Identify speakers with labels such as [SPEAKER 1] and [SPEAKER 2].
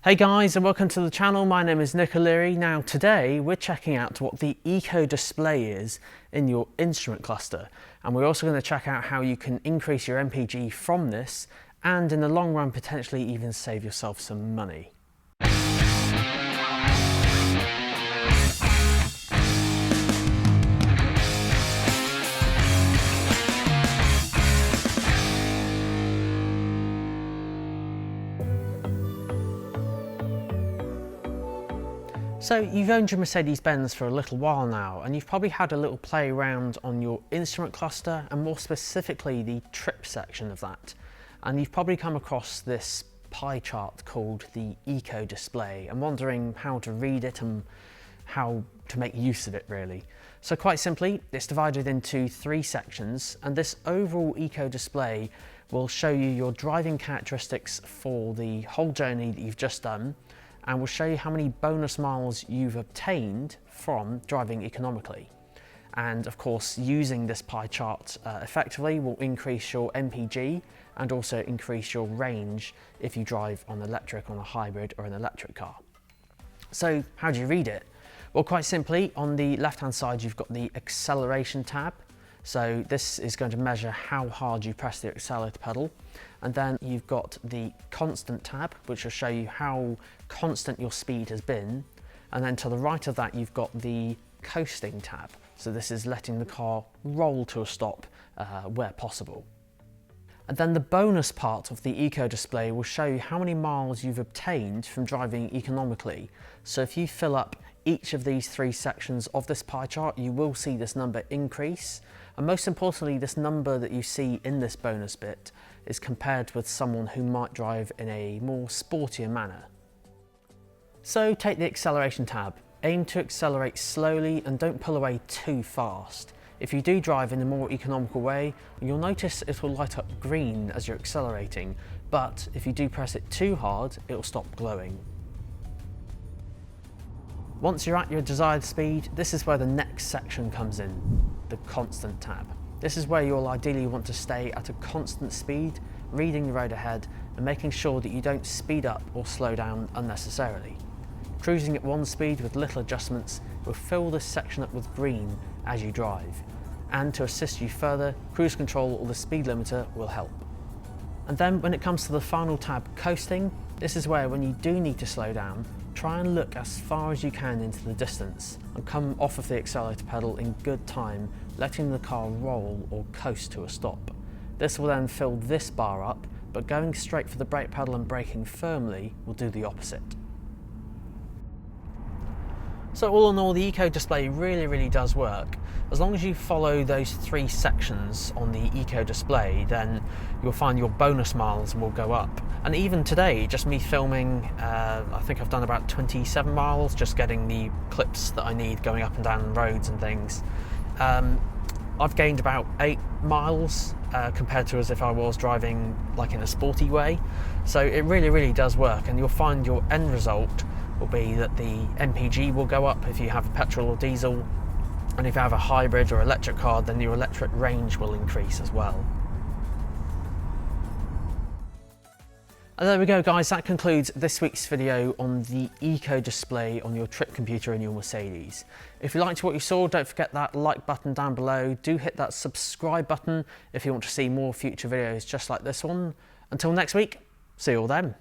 [SPEAKER 1] Hey guys, and welcome to the channel. My name is Nick O'Leary. Now today we're checking out what the Eco Display is in your instrument cluster, and we're also going to check out how you can increase your MPG from this and in the long run potentially even save yourself some money. So you've owned your Mercedes-Benz for a little while now, and you've probably had a little play around on your instrument cluster and more specifically the trip section of that. And you've probably come across this pie chart called the Eco Display and wondering how to read it and how to make use of it really. So quite simply, it's divided into three sections, and this overall Eco Display will show you your driving characteristics for the whole journey that you've just done, and will show you how many bonus miles you've obtained from driving economically. And of course, using this pie chart effectively will increase your MPG and also increase your range if you drive on electric, on a hybrid or an electric car. So how do you read it? Well, quite simply, on the left-hand side, you've got the acceleration tab. So this is going to measure how hard you press the accelerator pedal. And then you've got the constant tab, which will show you how constant your speed has been. And then to the right of that, you've got the coasting tab. So this is letting the car roll to a stop where possible. And then the bonus part of the Eco Display will show you how many miles you've obtained from driving economically. So if you fill up each of these three sections of this pie chart, you will see this number increase. And most importantly, this number that you see in this bonus bit is compared with someone who might drive in a more sportier manner. So take the acceleration tab. Aim to accelerate slowly and don't pull away too fast. If you do drive in a more economical way, you'll notice it will light up green as you're accelerating, but if you do press it too hard, it will stop glowing. Once you're at your desired speed, this is where the next section comes in, the constant tab. This is where you'll ideally want to stay at a constant speed, reading the road ahead and making sure that you don't speed up or slow down unnecessarily. Cruising at one speed with little adjustments will fill this section up with green as you drive. And to assist you further, cruise control or the speed limiter will help. And then when it comes to the final tab, coasting, this is where when you do need to slow down, try and look as far as you can into the distance and come off of the accelerator pedal in good time, letting the car roll or coast to a stop. This will then fill this bar up, but going straight for the brake pedal and braking firmly will do the opposite. So all in all, the Eco Display really does work. As long as you follow those three sections on the Eco Display, then you'll find your bonus miles will go up. And even today, just me filming, I think I've done about 27 miles, just getting the clips that I need going up and down roads and things. I've gained about 8 miles compared to as if I was driving like in a sporty way. So it really does work, and you'll find your end result will be that the MPG will go up if you have a petrol or diesel, and if you have a hybrid or electric car, then your electric range will increase as well. And there we go guys, that concludes this week's video on the Eco Display on your trip computer in your Mercedes. If you liked what you saw, don't forget that like button down below. Do hit that subscribe button if you want to see more future videos just like this one. Until next week, see you all then.